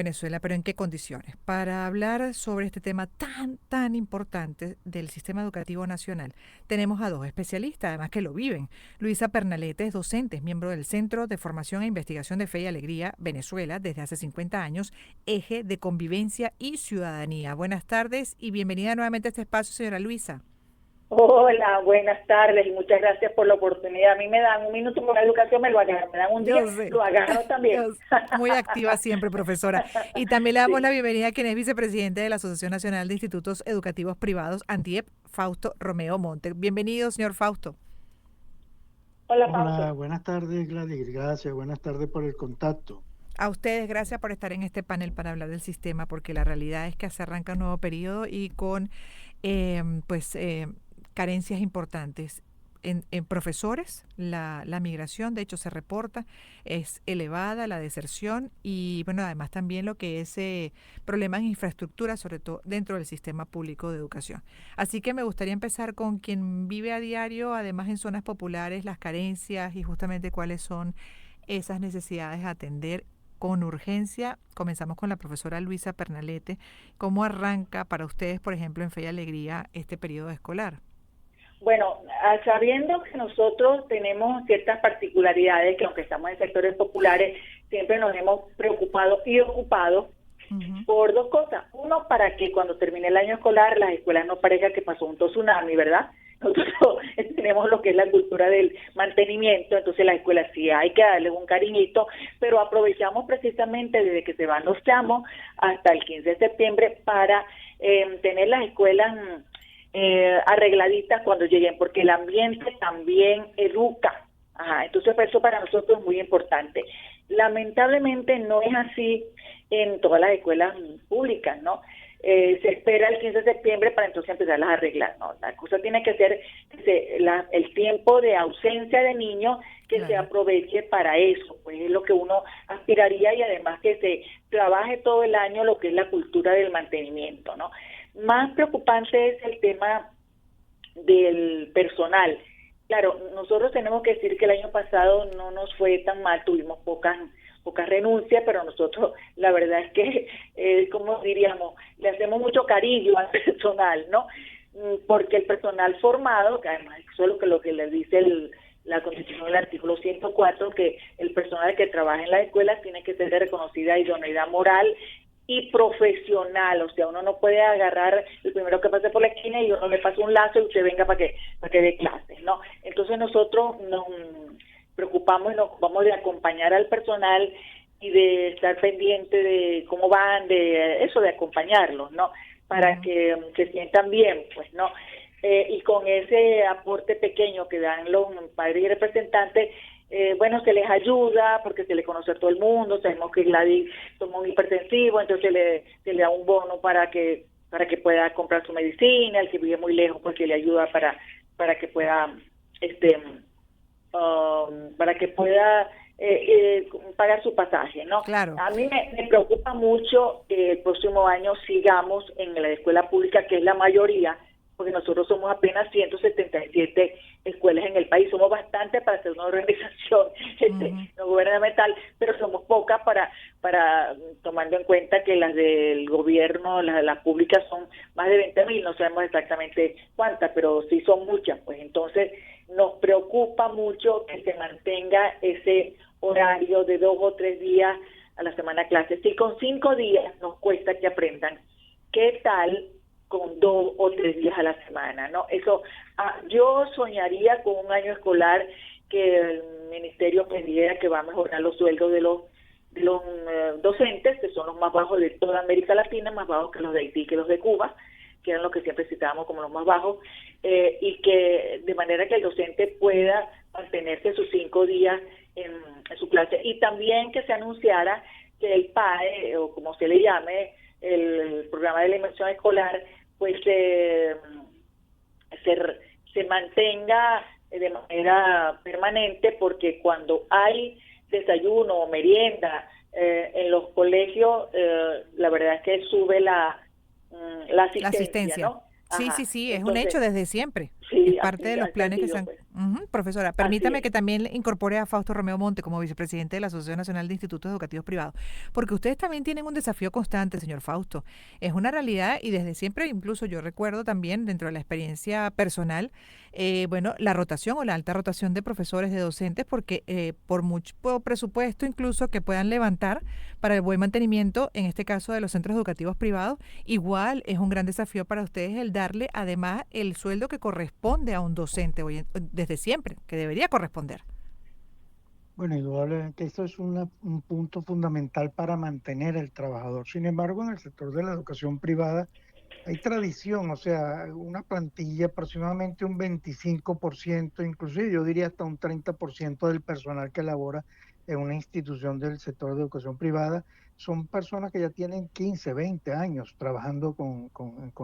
Venezuela, pero ¿en qué condiciones? Para hablar sobre este tema tan importante del sistema educativo nacional, tenemos a dos especialistas, además que lo viven. Luisa Pernalete es docente, es miembro del Centro de Formación e Investigación de Fe y Alegría Venezuela desde hace 50 años, eje de convivencia y ciudadanía. Buenas tardes y bienvenida nuevamente a este espacio, señora Luisa. Hola, buenas tardes y muchas gracias por la oportunidad. A mí me dan un minuto por la educación, me lo agarro, me dan un día, Yo sé, lo agarro también. muy activa siempre, profesora. Y también le damos la Sí. bienvenida a quien es vicepresidente de la Asociación Nacional de Institutos Educativos Privados, ANTIEP, Fausto Romeo Monte. Bienvenido, señor Fausto. Hola, Hola, Fausto. buenas tardes, Gladys. Gracias, buenas tardes por el contacto. A ustedes, gracias por estar en este panel para hablar del sistema, porque la realidad es que se arranca un nuevo periodo y con eh, pues carencias importantes. En profesores, la migración, de hecho, se reporta, es elevada la deserción y, bueno, además también lo que es problemas en infraestructura, sobre todo dentro del sistema público de educación. Así que me gustaría empezar con quien vive a diario, además en zonas populares, las carencias y justamente cuáles son esas necesidades a atender con urgencia. Comenzamos con la profesora Luisa Pernalete. ¿Cómo arranca para ustedes, por ejemplo, en Fe y Alegría, este periodo escolar? Bueno, sabiendo que nosotros tenemos ciertas particularidades, que aunque estamos en sectores populares, siempre nos hemos preocupado y ocupado Ujú. por dos cosas. Uno, para que cuando termine el año escolar las escuelas no parezca que pasó un tsunami, ¿verdad? Nosotros tenemos lo que es la cultura del mantenimiento, entonces las escuelas sí hay que darles un cariñito, pero aprovechamos precisamente desde que se van los chamos hasta el 15 de septiembre para tener las escuelas arregladitas cuando lleguen, porque el ambiente también educa. Ajá, entonces eso para nosotros es muy importante. Lamentablemente no es así en todas las escuelas públicas, ¿no? Se espera el 15 de septiembre para entonces empezarlas a arreglar, ¿no? La cosa tiene que ser el tiempo de ausencia de niños que se Claro. aproveche para eso, pues es lo que uno aspiraría y además que se trabaje todo el año lo que es la cultura del mantenimiento, ¿no? Más preocupante es el tema del personal. Claro, nosotros tenemos que decir que el año pasado no nos fue tan mal, tuvimos pocas renuncias, pero nosotros la verdad es que, como diríamos, le hacemos mucho cariño al personal, ¿no? Porque el personal formado, que además eso es lo que le dice la Constitución del artículo 104, que el personal que trabaja en las escuelas tiene que ser de reconocida idoneidad moral y profesional, o sea, uno no puede agarrar el primero que pase por la esquina y uno le pasa un lazo y usted venga para que dé clases, ¿no? Entonces nosotros nos preocupamos y nos ocupamos de acompañar al personal y de estar pendiente de cómo van, de eso, de acompañarlos, ¿no? Para Ujú. que se sientan bien, pues, ¿no? Y con ese aporte pequeño que dan los padres y representantes, bueno, se les ayuda porque se le conoce a todo el mundo, sabemos que Gladys toma un hipertensivo, entonces se le da un bono para que pueda comprar su medicina, el que vive muy lejos porque le ayuda para que pueda este para que pueda pagar su pasaje, ¿no? Claro. A mí me preocupa mucho que el próximo año sigamos en la escuela pública, que es la mayoría, porque nosotros somos apenas 177 escuelas en el país, somos bastante para ser una organización Ujú. no gubernamental, pero somos pocas para tomando en cuenta que las del gobierno, las públicas son más de 20.000, no sabemos exactamente cuántas, pero sí son muchas, pues entonces nos preocupa mucho que se mantenga ese horario de 2 o 3 días a la semana clases. Si con 5 días nos cuesta que aprendan, ¿qué tal con 2 o 3 días a la semana? ¿No? Eso, yo soñaría con un año escolar que el ministerio pidiera que va a mejorar los sueldos de los docentes, que son los más bajos de toda América Latina, más bajos que los de Haití, que los de Cuba, que eran los que siempre citábamos como los más bajos, y que de manera que el docente pueda mantenerse sus 5 días en su clase, y también que se anunciara que el PAE, o como se le llame, el programa de la inmersión escolar, pues se, se mantenga de manera permanente, porque cuando hay desayuno o merienda en los colegios, la verdad es que sube la La asistencia, asistencia. ¿no? Sí, sí, Ajá, sí, es un entonces, hecho desde siempre. sí, es así, parte de los así ha planes que se sido, han... pues. Ujú, profesora, Así permítame es. que también le incorpore a Fausto Romeo Monte como vicepresidente de la Asociación Nacional de Institutos Educativos Privados, porque ustedes también tienen un desafío constante, señor Fausto. Es una realidad y desde siempre, incluso yo recuerdo también dentro de la experiencia personal, bueno, la rotación o la alta rotación de profesores, de docentes, porque por mucho presupuesto incluso que puedan levantar para el buen mantenimiento, en este caso de los centros educativos privados, igual es un gran desafío para ustedes el darle además el sueldo que corresponde a un docente desde siempre, que debería corresponder. Bueno, indudablemente eso es un punto fundamental para mantener el trabajador. Sin embargo, en el sector de la educación privada hay tradición, o sea, una plantilla aproximadamente un 25%, inclusive yo diría hasta un 30% del personal que labora en una institución del sector de educación privada son personas que ya tienen 15, 20 años trabajando con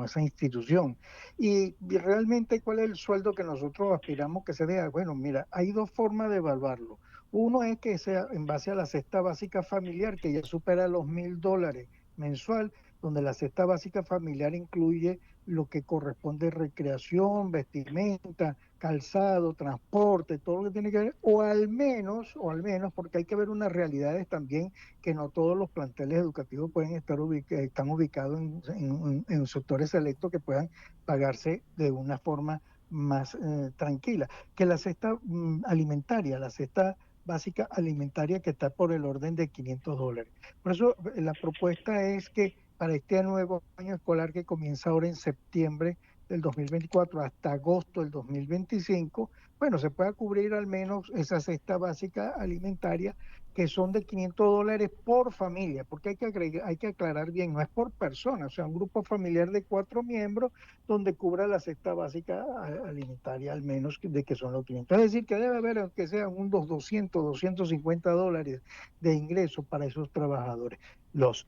esa institución. Y realmente, ¿cuál es el sueldo que nosotros aspiramos que se dé? Bueno, mira, hay dos formas de evaluarlo. Uno es que sea en base a la cesta básica familiar, que ya supera los $1,000 mensual, donde la cesta básica familiar incluye lo que corresponde recreación, vestimenta, calzado, transporte, todo lo que tiene que ver, o al menos, porque hay que ver unas realidades también que no todos los planteles educativos pueden estar están ubicados en sectores selectos que puedan pagarse de una forma más tranquila. Que la cesta alimentaria, la cesta básica alimentaria que está por el orden de $500. Por eso la propuesta es que para este nuevo año escolar que comienza ahora en septiembre del 2024 hasta agosto del 2025, bueno, se pueda cubrir al menos esa cesta básica alimentaria que son de $500 por familia, porque hay que aclarar bien, no es por persona, o sea, un grupo familiar de 4 miembros donde cubra la cesta básica alimentaria al menos de que son los 500. Es decir, que debe haber, aunque sean unos $250 de ingreso para esos trabajadores.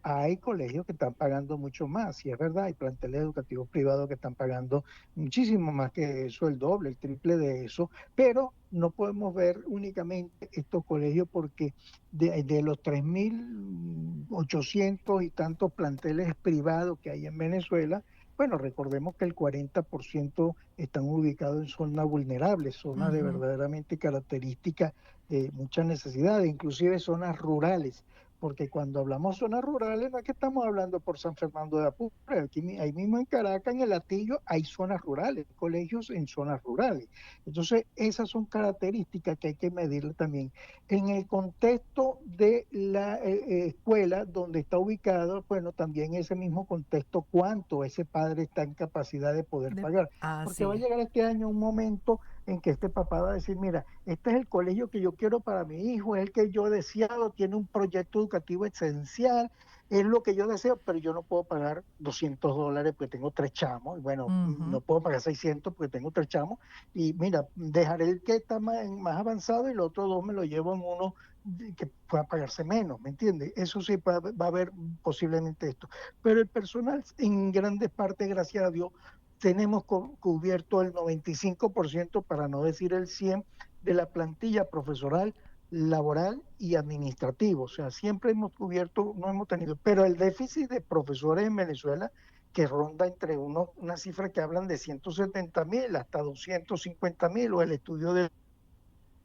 Hay colegios que están pagando mucho más, y es verdad, hay planteles educativos privados que están pagando muchísimo más que eso, el doble, el triple de eso, pero no podemos ver únicamente estos colegios porque de los 3.800 y tantos planteles privados que hay en Venezuela, bueno, recordemos que el 40% están ubicados en zonas vulnerables, zonas de Ujú. verdaderamente características de muchas necesidades, inclusive zonas rurales, porque cuando hablamos zonas rurales no es que estamos hablando por San Fernando de Apure, aquí ahí mismo en Caracas, en el Latillo, hay zonas rurales, colegios en zonas rurales. Entonces, esas son características que hay que medir también. En el contexto de la escuela donde está ubicado, bueno, también ese mismo contexto, cuánto ese padre está en capacidad de poder pagar, porque va Así a es. llegar este año un momento en que este papá va a decir, mira, este es el colegio que yo quiero para mi hijo, es el que yo he deseado, tiene un proyecto educativo esencial, es lo que yo deseo, pero yo no puedo pagar $200 porque tengo 3 chamos, y bueno, Ujú. no puedo pagar 600 porque tengo 3 chamos, y mira, dejaré el que está más avanzado y los otros dos me lo llevo en uno que pueda pagarse menos, ¿me entiendes? Eso sí va a haber posiblemente esto. Pero el personal en grandes partes, gracias a Dios, tenemos cubierto el 95%, para no decir el 100%, de la plantilla profesoral, laboral y administrativo. O sea, siempre hemos cubierto, no hemos tenido, pero el déficit de profesores en Venezuela que ronda entre una cifra que hablan de 170.000 hasta 250.000, o el estudio de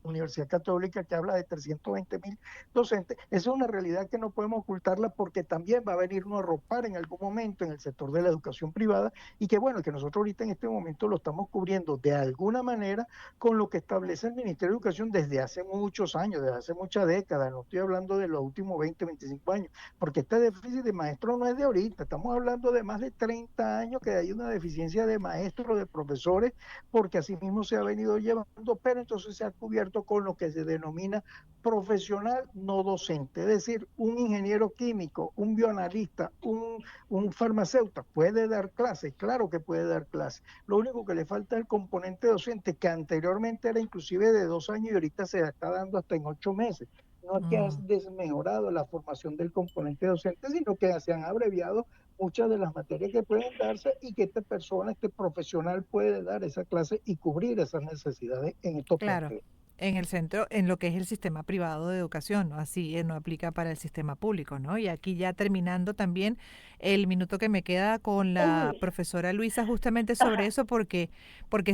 Universidad Católica que habla de 320.000 docentes. Esa es una realidad que no podemos ocultarla porque también va a venirnos a ropar en algún momento en el sector de la educación privada, y que bueno, que nosotros ahorita en este momento lo estamos cubriendo de alguna manera con lo que establece el Ministerio de Educación desde hace muchos años, desde hace muchas décadas. No estoy hablando de los últimos 20, 25 años, porque este déficit de maestros no es de ahorita, estamos hablando de más de 30 años que hay una deficiencia de maestros, de profesores, porque así mismo se ha venido llevando, pero entonces se ha cubierto con lo que se denomina profesional no docente, es decir, un ingeniero químico, un bioanalista, un farmacéutico puede dar clases, claro que puede dar clases, lo único que le falta es el componente docente, que anteriormente era inclusive de 2 años y ahorita se está dando hasta en 8 meses. No es que has Mm. desmejorado la formación del componente docente, sino que se han abreviado muchas de las materias que pueden darse, y que esta persona, este profesional puede dar esa clase y cubrir esas necesidades en estos Claro. planteles. en el centro, en lo que es el sistema privado de educación, ¿no? Así no aplica para el sistema público, ¿no? Y aquí ya terminando también el minuto que me queda con la Uy, profesora Luisa justamente sobre ajá, eso, porque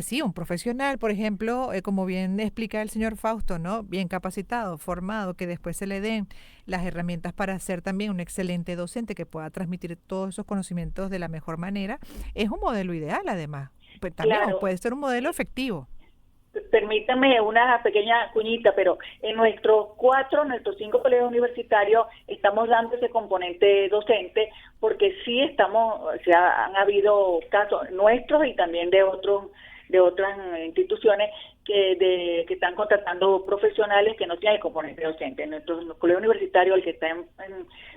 sí, un profesional, por ejemplo, como bien explica el señor Fausto, ¿no? Bien capacitado, formado, que después se le den las herramientas para ser también un excelente docente que pueda transmitir todos esos conocimientos de la mejor manera, es un modelo ideal además. Pues también claro. puede ser un modelo efectivo. Permítame una pequeña cuñita, pero en nuestros 5 colegios universitarios estamos dando ese componente docente porque sí estamos, o sea, han habido casos nuestros y también de otras instituciones que están contratando profesionales que no tienen el componente docente. En nuestro colegio universitario, el que está en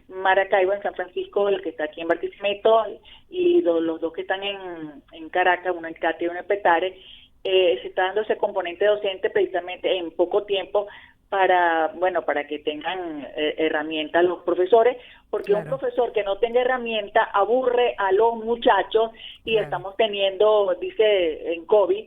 Maracaibo, en San Francisco, el que está aquí en Barquisimeto y los dos que están en Caracas, uno en Cate y uno en Petare, se está dando ese componente docente precisamente en poco tiempo para, bueno, para que tengan herramientas los profesores, porque un Claro, profesor que no tenga herramienta aburre a los muchachos y claro. estamos teniendo, dice en COVID,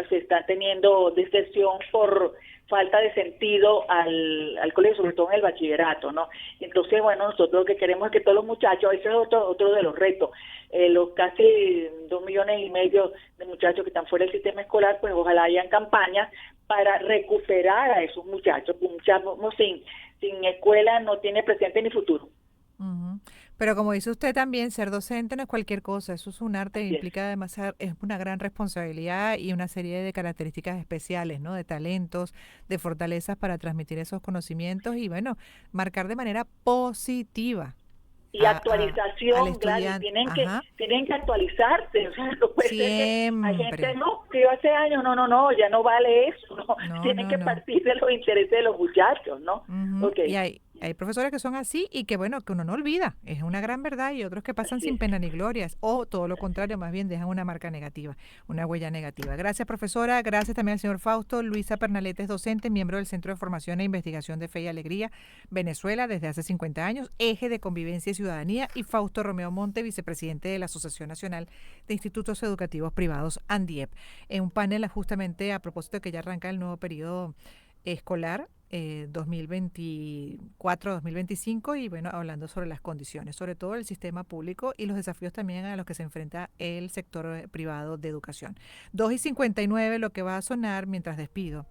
se está teniendo deserción por falta de sentido al colegio, sobre todo en el bachillerato, ¿no? Entonces, bueno, nosotros lo que queremos es que todos los muchachos, ese es otro de los retos, los casi 2,5 millones de muchachos que están fuera del sistema escolar, pues ojalá hayan campañas para recuperar a esos muchachos, que un muchacho sin escuela no tiene presente ni futuro. Ujú. Pero como dice usted también, ser docente no es cualquier cosa, eso es un arte, Así es. implica además es una gran responsabilidad y una serie de características especiales, ¿no? De talentos, de fortalezas para transmitir esos conocimientos y bueno, marcar de manera positiva Y al actualización, Gladys, estudiante. Ajá, tienen que actualizarse, o sea, no puede ser que hay gente, siempre. no, que yo hace años, no, ya no vale eso, no, No, tienen no, que no. partir de los intereses de los muchachos, ¿no? Ujú. Ok, Y hay profesores que son así y que bueno, que uno no olvida, es una gran verdad y otros que pasan así sin es. pena ni glorias o todo lo contrario, más bien dejan una marca negativa, una huella negativa. Gracias profesora, gracias también al señor Fausto. Luisa Pernalete es docente, miembro del Centro de Formación e Investigación de Fe y Alegría, Venezuela, desde hace 50 años, eje de convivencia y ciudadanía, y Fausto Romeo Monte, vicepresidente de la Asociación Nacional de Institutos Educativos Privados, ANDIEP, en un panel justamente a propósito de que ya arranca el nuevo periodo escolar 2024-2025 y bueno, hablando sobre las condiciones, sobre todo el sistema público y los desafíos también a los que se enfrenta el sector privado de educación. 2:59 lo que va a sonar mientras despido.